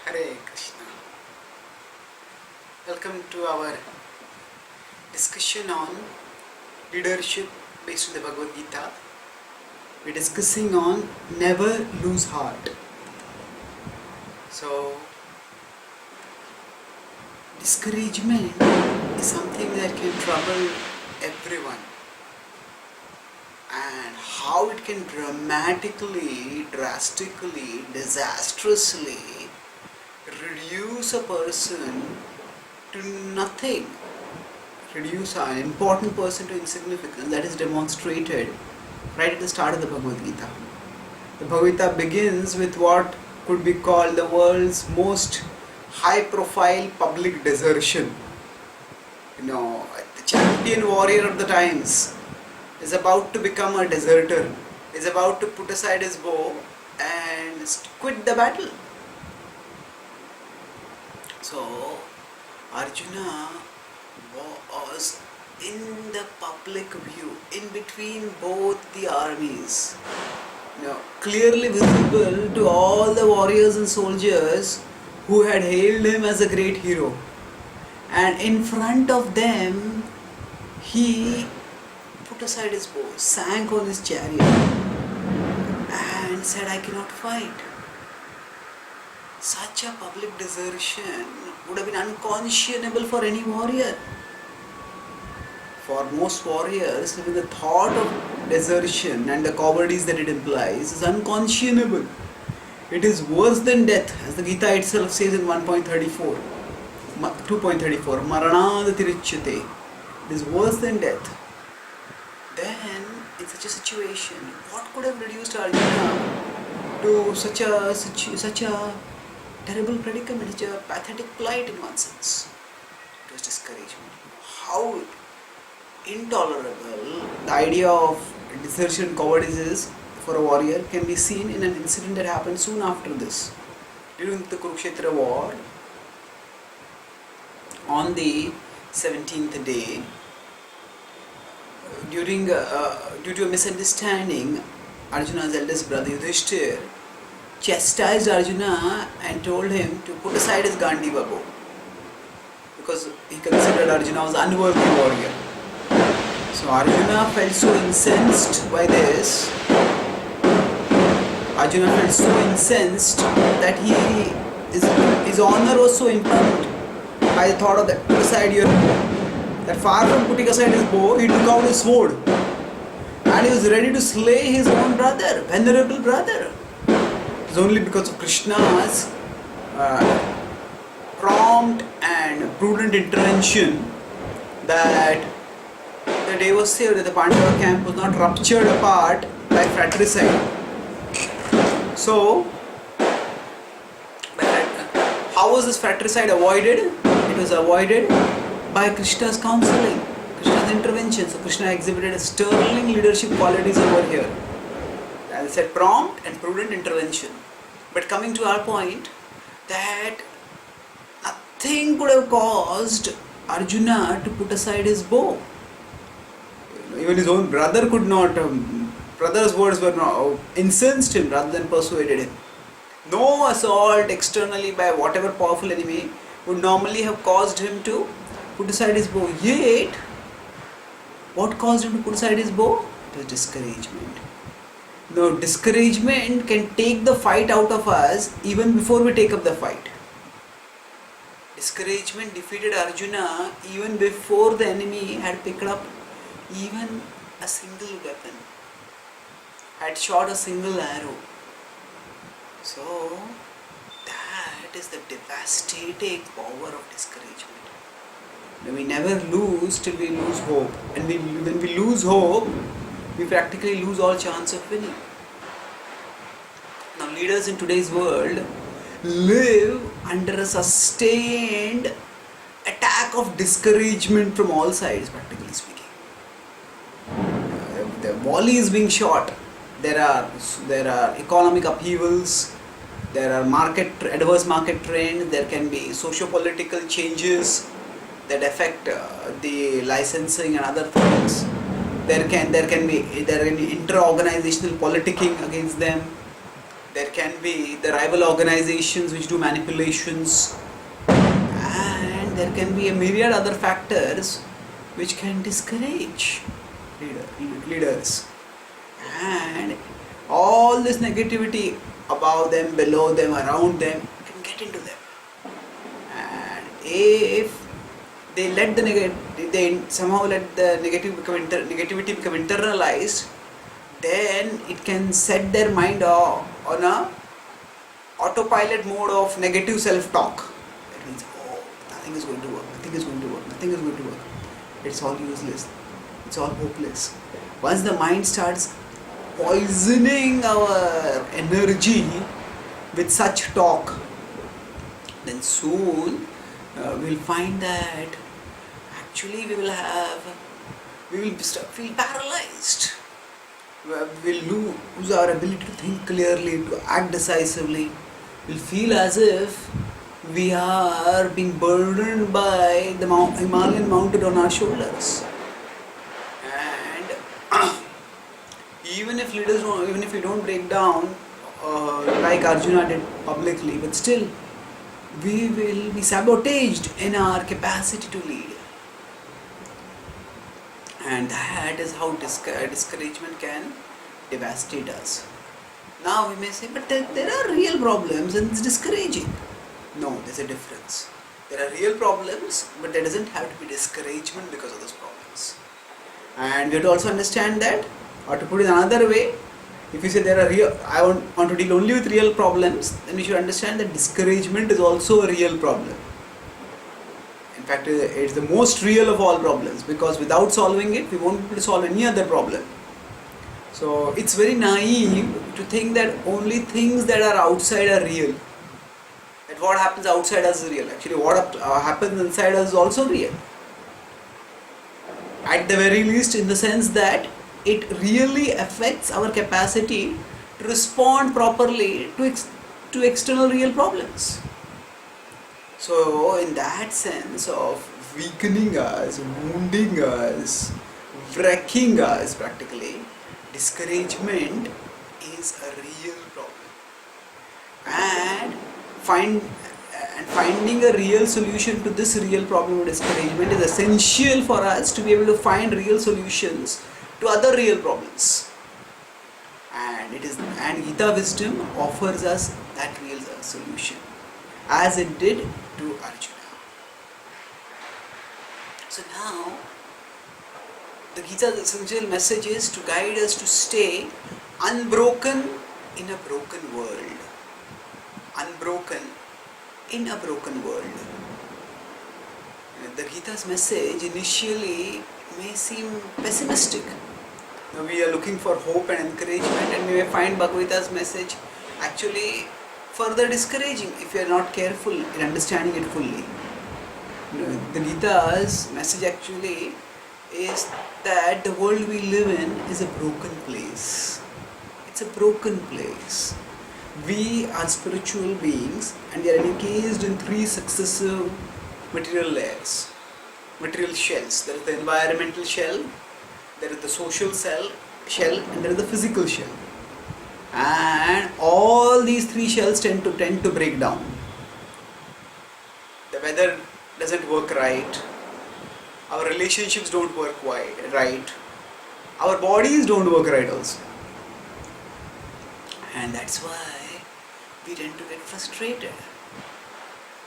Hare Krishna. Welcome to our discussion on leadership based on the Bhagavad Gita. We're discussing on never lose heart. So, discouragement is something that can trouble everyone, and how it can dramatically, drastically, disastrously reduce a person to nothing, reduce an important person to insignificance. That is demonstrated right at the start of the Bhagavad Gita. The Bhagavad Gita begins with what could be called the world's most high profile public desertion. The champion warrior of the times is about to become a deserter, is about to put aside his bow and quit the battle. So, Arjuna was in the public view, in between both the armies, clearly visible to all the warriors and soldiers who had hailed him as a great hero. And in front of them, he put aside his bow, sank on his chariot, and said, "I cannot fight." Such a public desertion would have been unconscionable for any warrior. For most warriors, even the thought of desertion and the cowardice that it implies is unconscionable. It is worse than death, as the Gita itself says in 1.34, 2.34, Maranad Tiruchyate. It is worse than death. Then, in such a situation, what could have reduced Arjuna to such a terrible predicament, such a pathetic plight in one sense? It was discouragement. How intolerable the idea of desertion and cowardice is for a warrior can be seen in an incident that happened soon after this. During the Kurukshetra war, on the 17th day, due to a misunderstanding, Arjuna's eldest brother Yudhishthir chastised Arjuna and told him to put aside his Gandiva bow, because he considered Arjuna was an unworthy warrior. So Arjuna felt so incensed by this. Arjuna felt so incensed that his honor was so impugned by the thought of that put aside your bow, that far from putting aside his bow, he took out his sword and he was ready to slay his own brother, venerable brother. It was only because of Krishna's prompt and prudent intervention that the day was saved, that the Pandava camp was not ruptured apart by fratricide. So, how was this fratricide avoided? It was avoided by Krishna's counseling, Krishna's intervention. So Krishna exhibited sterling leadership qualities over here. As I said, prompt and prudent intervention. But coming to our point, that nothing could have caused Arjuna to put aside his bow. Even his own brother could not, brother's words were not, incensed him rather than persuaded him. No assault externally by whatever powerful enemy would normally have caused him to put aside his bow. Yet, what caused him to put aside his bow? It was discouragement. No, discouragement can take the fight out of us even before we take up the fight. Discouragement defeated Arjuna even before the enemy had picked up even a single weapon, had shot a single arrow. So, that is the devastating power of discouragement. We never lose till we lose hope. And when we lose hope, we practically lose all chance of winning. Now, leaders in today's world live under a sustained attack of discouragement from all sides, practically speaking. The volley is being shot. There are economic upheavals. There are adverse market trends. There can be socio-political changes that affect the licensing and other things. There can be inter-organizational politicking against them. there can be the rival organizations which do manipulations, and there can be a myriad other factors which can discourage leaders. And all this negativity above them, below them, around them can get into them. And if they let they somehow let the negativity become internalized, then it can set their mind on a autopilot mode of negative self-talk. That means, oh, nothing is going to work, nothing is going to work, nothing is going to work. It's all useless. It's all hopeless. Once the mind starts poisoning our energy with such talk, then soon we'll find that actually we will feel paralyzed. We'll lose our ability to think clearly, to act decisively. We'll feel as if we are being burdened by the Himalayan mountain on our shoulders. And even if we don't break down like Arjuna did publicly, but still we will be sabotaged in our capacity to lead. And that is how discouragement can devastate us. Now we may say, but there are real problems and it's discouraging. No, there's a difference. There are real problems, but there doesn't have to be discouragement because of those problems. And we have to also understand that, or to put it another way, if you say I want to deal only with real problems, then we should understand that discouragement is also a real problem. In fact, it's the most real of all problems, because without solving it, we won't be able to solve any other problem. So it's very naive to think that only things that are outside are real. That what happens outside us is real. Actually, what happens inside us is also real. At the very least, in the sense that it really affects our capacity to respond properly to external real problems. So in that sense of weakening us, wounding us, wrecking us practically, discouragement is a real problem. And finding a real solution to this real problem of discouragement is essential for us to be able to find real solutions to other real problems. And Gita wisdom offers us that real solution, as it did to Arjuna. So now, the Gita's essential message is to guide us to stay unbroken in a broken world. Unbroken in a broken world. The Gita's message initially may seem pessimistic. Now we are looking for hope and encouragement, and we may find Bhagavad Gita's message actually further discouraging if we are not careful in understanding it fully. The Gita's message actually is that the world we live in is a broken place. It's a broken place. We are spiritual beings, and we are encased in three successive material layers, material shells. There is the environmental shell, there is the social shell, and there is the physical shell. And all these three shells tend to break down. The weather doesn't work right. Our relationships don't work right. Our bodies don't work right also. And that's why we tend to get frustrated.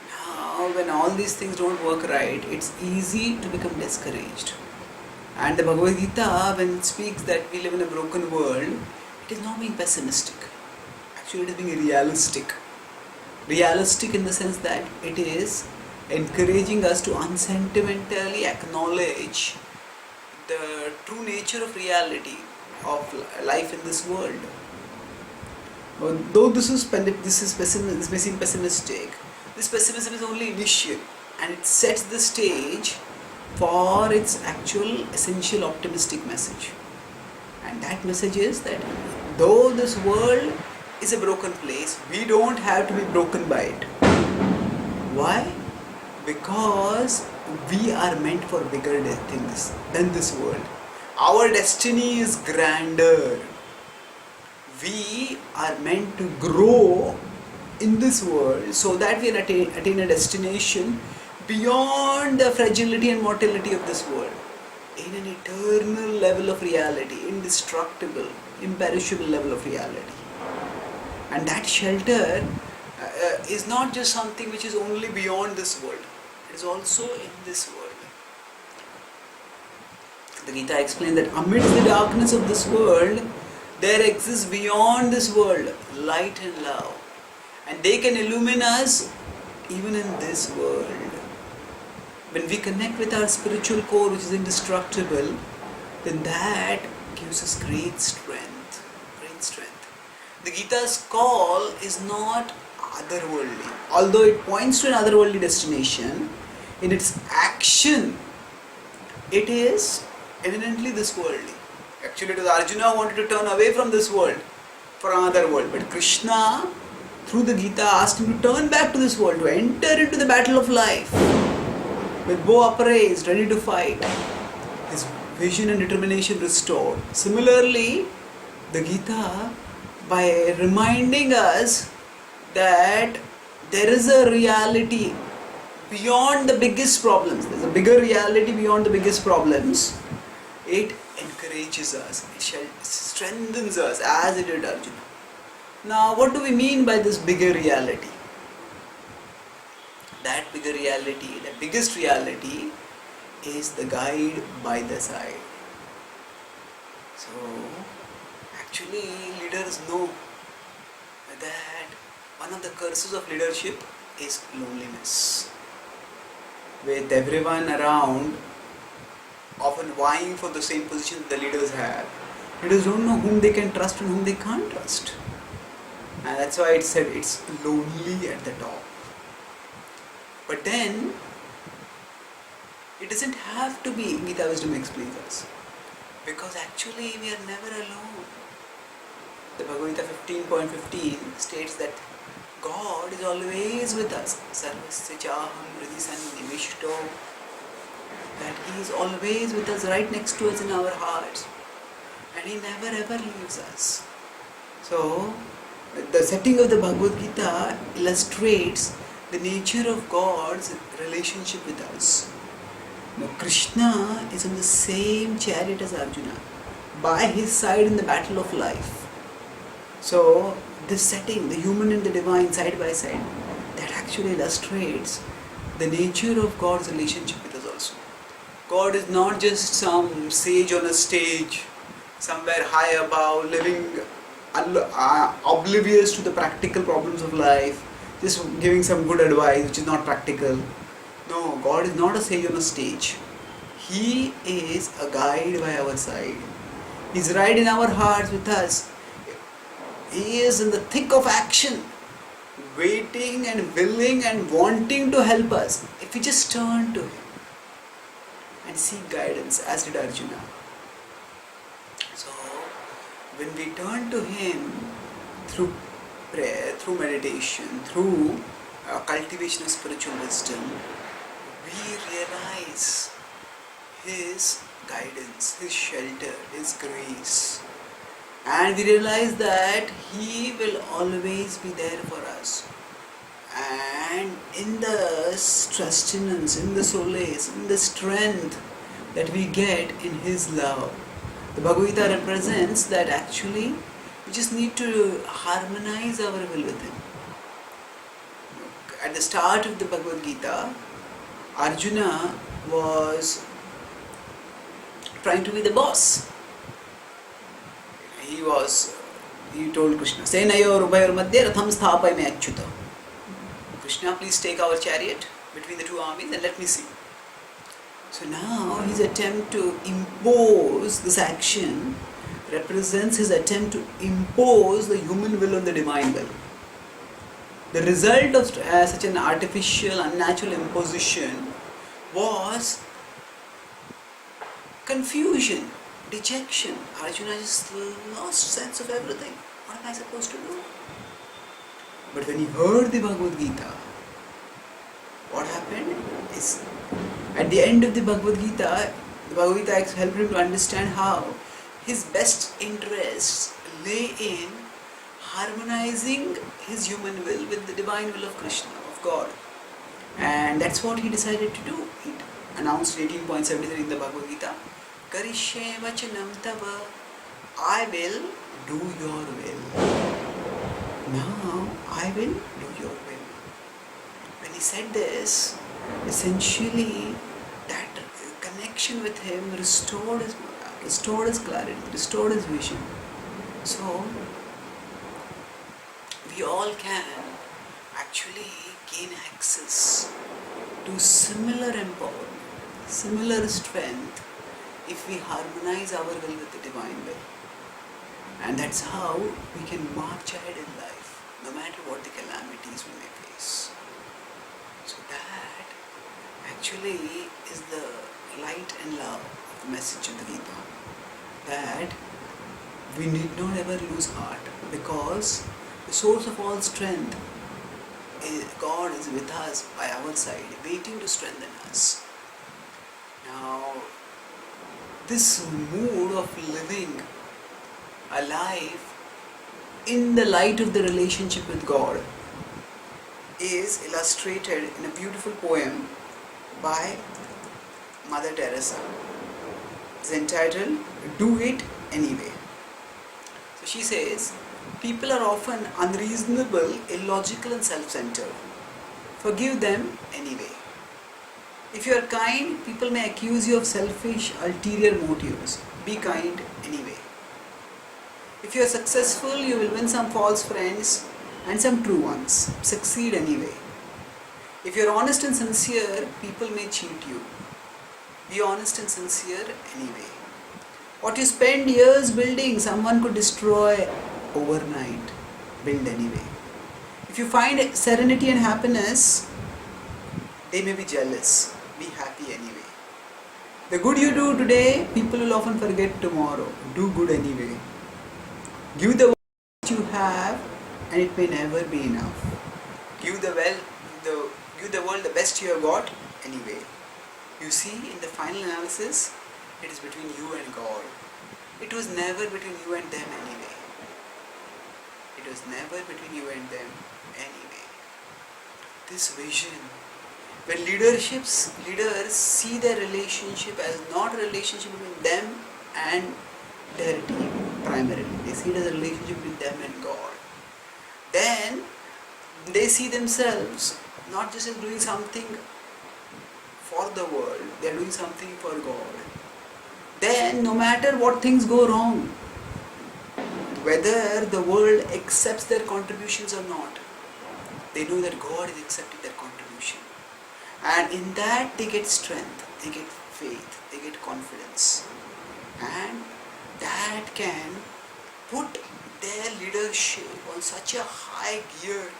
Now, when all these things don't work right, it's easy to become discouraged. And the Bhagavad Gita, when it speaks that we live in a broken world, it is not being pessimistic. Actually, it is being realistic. Realistic in the sense that it is encouraging us to unsentimentally acknowledge the true nature of reality of life in this world. Though this may seem pessimistic, this pessimism is only initial, and it sets the stage for its actual essential optimistic message. And that message is that though this world is a broken place, we don't have to be broken by it. Why? Because we are meant for bigger things than this world. Our destiny is grander. we are meant to grow in this world so that we attain a destination beyond the fragility and mortality of this world, in an eternal level of reality, indestructible, imperishable level of reality. And that shelter is not just something which is only beyond this world, it is also in this world. The Gita explains that amidst the darkness of this world, there exists beyond this world light and love, and they can illumine us even in this world. When we connect with our spiritual core, which is indestructible, then that gives us great strength. Great strength. The Gita's call is not otherworldly, although it points to an otherworldly destination. In its action, it is eminently this worldly. Actually, it was Arjuna who wanted to turn away from this world for another world, but Krishna, through the Gita, asked him to turn back to this world, to enter into the battle of life with bow upraised, ready to fight, his vision and determination restored. Similarly, the Gita, by reminding us that there is a reality beyond the biggest problems, there's a bigger reality beyond the biggest problems, it encourages us, it strengthens us as it did Arjuna. Now, what do we mean by this bigger reality? That bigger reality, the biggest reality, is the guide by the side. So, actually, leaders know that one of the curses of leadership is loneliness, with everyone around often vying for the same position the leaders have. Leaders don't know whom they can trust and whom they can't trust. And that's why it said it's lonely at the top. But then, it doesn't have to be, Gita Wisdom explains us. Because actually we are never alone. The Bhagavad Gita 15.15 states that God is always with us. Sarvasya chaham hridhi sannivishto. That He is always with us, right next to us in our hearts. And He never ever leaves us. So, the setting of the Bhagavad Gita illustrates the nature of God's relationship with us. Now, Krishna is on the same chariot as Arjuna, by his side in the battle of life. So, this setting, the human and the divine side by side, that actually illustrates the nature of God's relationship with us also. God is not just some sage on a stage, somewhere high above, living oblivious to the practical problems of life, just giving some good advice which is not practical. No, God is not a sage on a stage. He is a guide by our side. He is right in our hearts with us. He is in the thick of action, waiting and willing and wanting to help us if we just turn to Him and seek guidance, as did Arjuna. So, when we turn to Him through prayer, through meditation, through cultivation of spiritual wisdom, we realize His guidance, His shelter, His grace. And we realize that He will always be there for us. And in the sustenance, in the solace, in the strength that we get in His love, the Bhagavad Gita represents that actually we just need to harmonize our will with Him. At the start of the Bhagavad Gita, Arjuna was trying to be the boss. He told Krishna, Senayor Ubhayor Madhya Ratham Sthapayame Achyuta. Krishna, please take our chariot between the two armies and let me see. So now his attempt to impose this action represents his attempt to impose the human will on the divine will. The result of such an artificial, unnatural imposition was confusion, dejection. Arjuna just lost sense of everything. What am I supposed to do? But when he heard the Bhagavad Gita, what happened is, at the end of the Bhagavad Gita helped him to understand how his best interests lay in harmonizing his human will with the divine will of Krishna, of God. And that's what he decided to do. He announced 18.73 in the Bhagavad Gita, Karishye vachanam tava, I will do your will. Now I will do your will. When he said this, essentially that connection with him restored his morale, restored his clarity, restored his vision. So we all can actually gain access to similar empowerment, similar strength if we harmonize our will with the divine will. And that's how we can march ahead in life, no matter what the calamities we may face. So that actually is the light and love of the message of the Gita. That we need not ever lose heart, because the source of all strength, God is with us by our side, waiting to strengthen us. Now, this mood of living a life in the light of the relationship with God is illustrated in a beautiful poem by Mother Teresa. It's entitled Do It Anyway. So she says, people are often unreasonable, illogical and self-centered. Forgive them anyway. If you are kind, people may accuse you of selfish, ulterior motives. Be kind anyway. If you are successful, you will win some false friends and some true ones. Succeed anyway. If you are honest and sincere, people may cheat you. Be honest and sincere anyway. What you spend years building, someone could destroy overnight. Build anyway. If you find serenity and happiness, they may be jealous. Be happy anyway. The good you do today, people will often forget tomorrow. Do good anyway. Give the what you have, and it may never be enough. Give the world the best you have got anyway. You see, in the final analysis, it is between you and God. It was never between you and them anyway. It was never between you and them anyway. This vision, when leaders see their relationship as not a relationship between them and their team primarily, they see it as a relationship between them and God, then they see themselves not just as doing something for the world, they are doing something for God. Then no matter what things go wrong, whether the world accepts their contributions or not, they know that God is accepting their contribution. And in that they get strength, they get faith, they get confidence. And that can put their leadership on such a high gear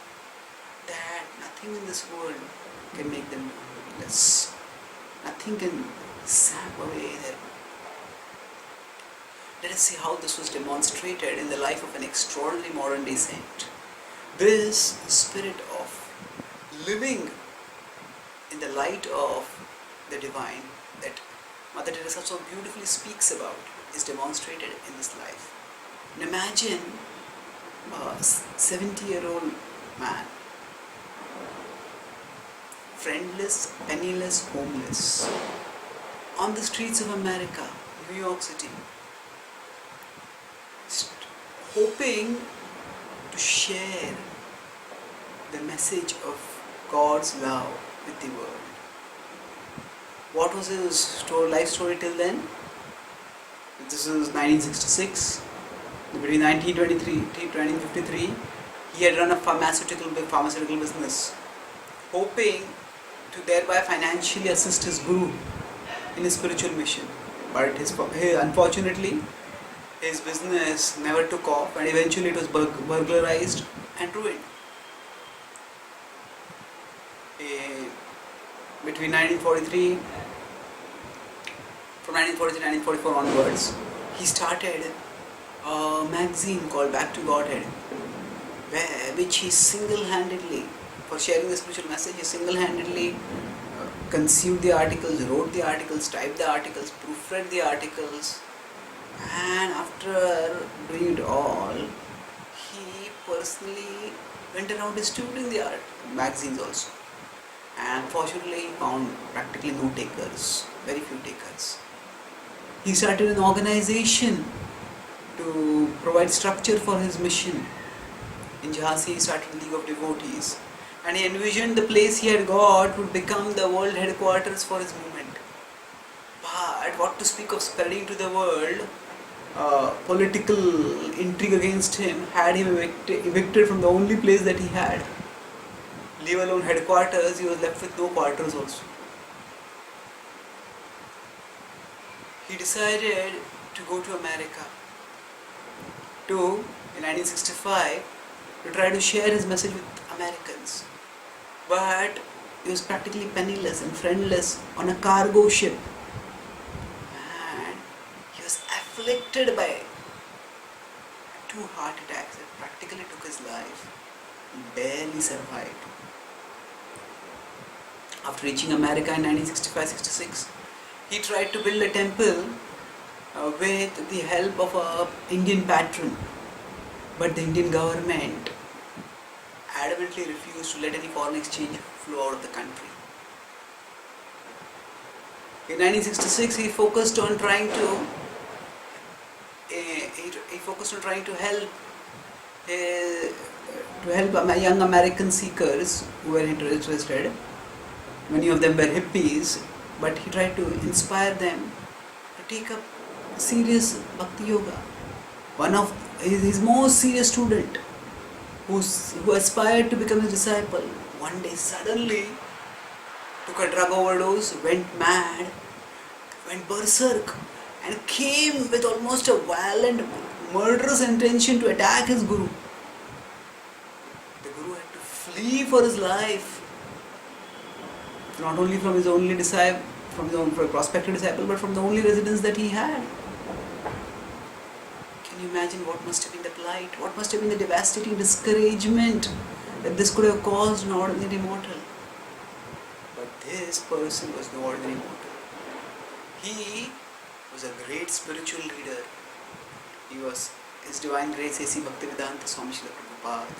that nothing in this world can make them less. Nothing can sap away their. Let us see how this was demonstrated in the life of an extraordinary modern day saint. This spirit of living in the light of the divine that Mother Teresa so beautifully speaks about is demonstrated in this life. And imagine a 70-year-old man, friendless, penniless, homeless, on the streets of America, New York City, hoping to share the message of God's love with the world. What was his life story till then? This is 1966. Between 1923 to 1953, he had run a pharmaceutical business, hoping to thereby financially assist his guru in his spiritual mission. But unfortunately, his business never took off, and eventually it was burglarized and ruined. Between 1943, from 1943 to 1944 onwards, he started a magazine called Back to Godhead, which he single-handedly, for sharing the spiritual message, he single-handedly conceived the articles, wrote the articles, typed the articles, proofread the articles, and after doing it all, he personally went around distributing the art magazines also. And fortunately, he found practically no takers, very few takers. He started an organization to provide structure for his mission. In Jhansi, he started a League of Devotees. And he envisioned the place he had got would become the world headquarters for his movement. But what to speak of spreading to the world, political intrigue against him had him evicted from the only place that he had. Leave alone headquarters, he was left with no quarters also. He decided to go to America in 1965 to try to share his message with Americans. But he was practically penniless and friendless on a cargo ship. And he was afflicted by 2 heart attacks that practically took his life. He barely survived. After reaching America in 1965-66, he tried to build a temple with the help of an Indian patron. But the Indian government adamantly refused to let any foreign exchange flow out of the country. In 1966, he focused on trying to help young American seekers who were interested. Many of them were hippies, but he tried to inspire them to take up serious bhakti yoga. One of his most serious student, who aspired to become his disciple, one day suddenly took a drug overdose, went mad, went berserk, and came with almost a violent, murderous intention to attack his guru. The guru had to flee for his life, not only from his only disciple, from his own prospective disciple, but from the only residence that he had. Can you imagine what must have been the plight, what must have been the devastating discouragement that this could have caused an ordinary mortal? But this person was no ordinary mortal. He was a great spiritual leader. He was His Divine Grace A.C. Bhaktivedanta Swami Srila Prabhupada.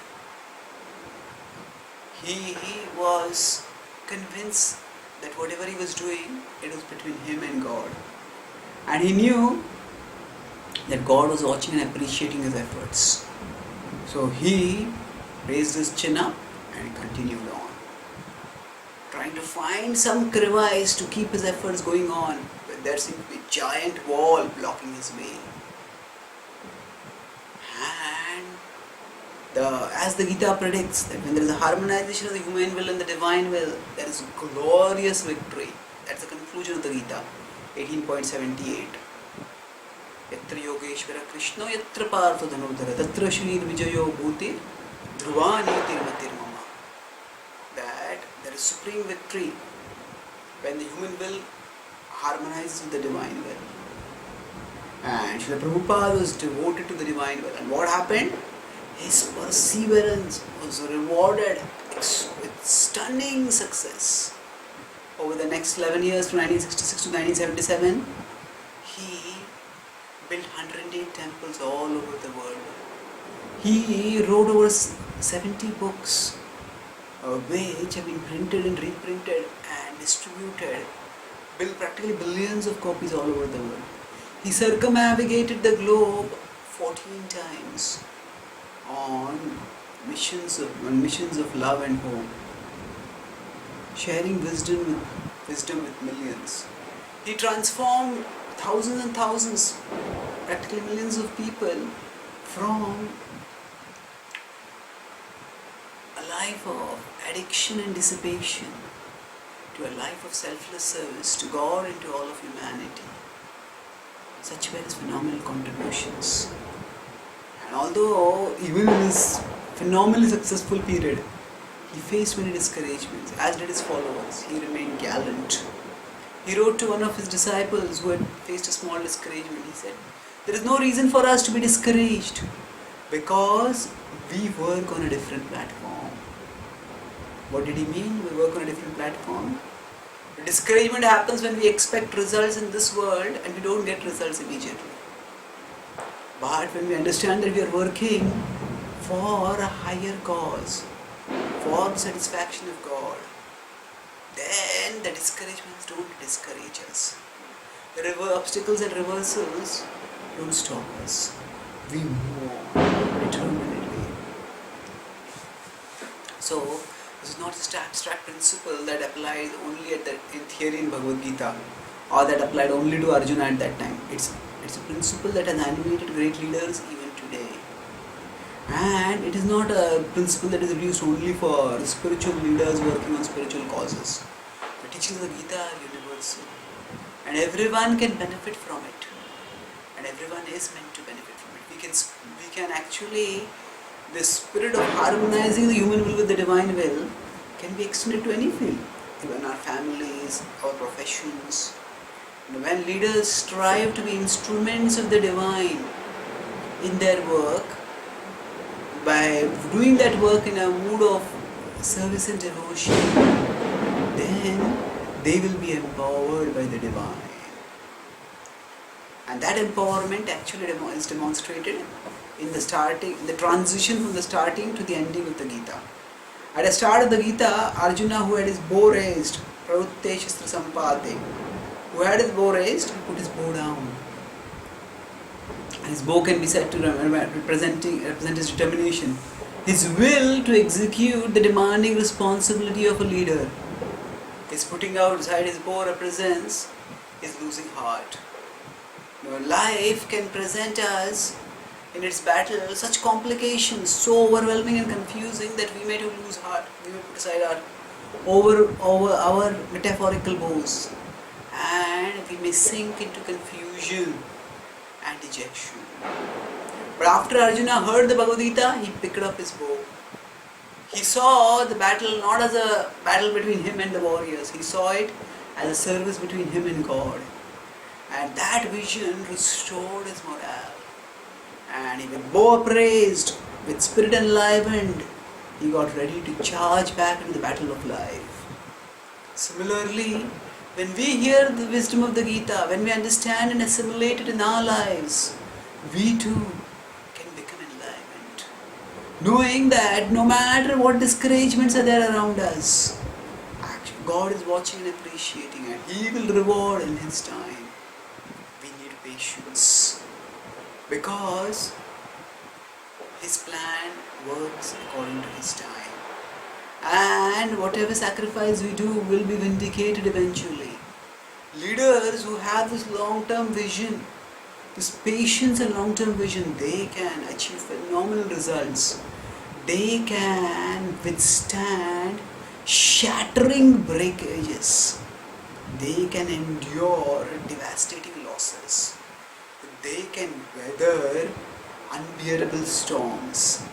He was convinced that whatever he was doing, it was between him and God. And he knew that God was watching and appreciating his efforts. So he raised his chin up and continued on, trying to find some crevice to keep his efforts going on, but there seemed to be a giant wall blocking his way. And as the Gita predicts, that when there is a harmonization of the human will and the divine will, there is glorious victory. That's the conclusion of the Gita, 18.78. Yatra Yogeshwara Krishna Yatra Partha Dhanodhara Tatra Shri Vijayo Bhuti Dhruvani Tirmatir Mama. That there is supreme victory when the human will harmonizes with the divine will. And Srila Prabhupada was devoted to the divine will. And what happened? His perseverance was rewarded with stunning success. Over the next 11 years, from 1966 to 1977, he built 108 temples all over the world. He wrote over 70 books, which have been printed and reprinted and distributed, built practically billions of copies all over the world. He circumnavigated the globe 14 times on missions of love and hope, sharing wisdom with millions. He transformed thousands and thousands, practically millions of people, from a life of addiction and dissipation to a life of selfless service to God and to all of humanity. Such were his phenomenal contributions. And although even in his phenomenally successful period, he faced many discouragements, as did his followers, he remained gallant. He wrote to one of his disciples who had faced a small discouragement. He said, "There is no reason for us to be discouraged because we work on a different platform." What did he mean? We work on a different platform? The discouragement happens when we expect results in this world and we don't get results immediately. But when we understand that we are working for a higher cause, for the satisfaction of God, then the discouragements don't discourage us. The obstacles and reversals don't stop us. We move on determinedly. So, this is not just an abstract principle that applied only in theory in Bhagavad Gita, or that applied only to Arjuna at that time. It's a principle that has animated great leaders even today. And it is not a principle that is used only for spiritual leaders working on spiritual causes. The teachings of the Gita are universal, and everyone can benefit from it, and everyone is meant to benefit from it. We can actually, the spirit of harmonizing the human will with the divine will can be extended to any field, even our families, our professions. When leaders strive to be instruments of the divine in their work, by doing that work in a mood of service and devotion, then they will be empowered by the divine. And that empowerment actually is demonstrated in the transition from the starting to the ending of the Gita. At the start of the Gita, Arjuna, who had his bow raised, Pravrutte Shastra Sampate, who had his bow raised, put his bow down. His bow can be said to represent his determination, his will to execute the demanding responsibility of a leader. His putting outside his bow represents his losing heart. Life can present us in its battle such complications, so overwhelming and confusing that we may lose heart. We may put aside our metaphorical bows, and we may sink into confusion and dejection. But after Arjuna heard the Bhagavad Gita, he picked up his bow. He saw the battle not as a battle between him and the warriors. He saw it as a service between him and God. And that vision restored his morale. And he, with bow upraised, with spirit enlivened, he got ready to charge back into the battle of life. Similarly, when we hear the wisdom of the Gita, when we understand and assimilate it in our lives, we too can become enlivened. Knowing that no matter what discouragements are there around us, actually God is watching and appreciating, and He will reward in His time. We need patience, because His plan works according to His time. And whatever sacrifice we do will be vindicated eventually. Leaders who have this long-term vision, this patience and long-term vision, they can achieve phenomenal results. They can withstand shattering breakages. They can endure devastating losses. They can weather unbearable storms.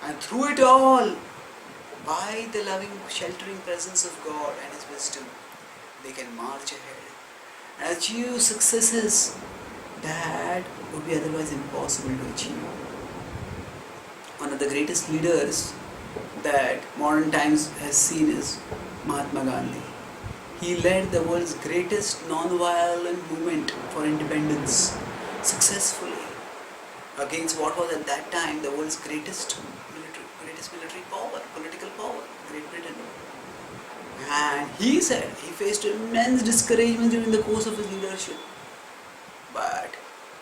And through it all, by the loving, sheltering presence of God and His wisdom, they can march ahead and achieve successes that would be otherwise impossible to achieve. One of the greatest leaders that modern times has seen is Mahatma Gandhi. He led the world's greatest non-violent movement for independence successfully against what was at that time the world's greatest military power, political power, Great Britain. And he said he faced immense discouragement during the course of his leadership. But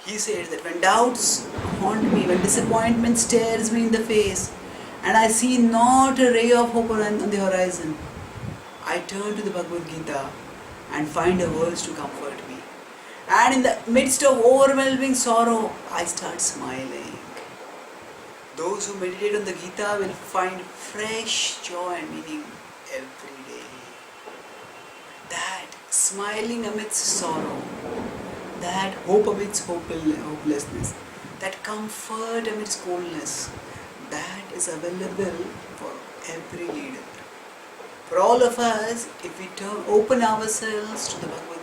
he said that when doubts haunt me, when disappointment stares me in the face, and I see not a ray of hope on the horizon, I turn to the Bhagavad Gita and find a verse to comfort me. And in the midst of overwhelming sorrow, I start smiling. Those who meditate on the Gita will find fresh joy and meaning every day. That smiling amidst sorrow, that hope amidst hopelessness, that comfort amidst coldness, that is available for every leader. For all of us, if we open ourselves to the Bhagavad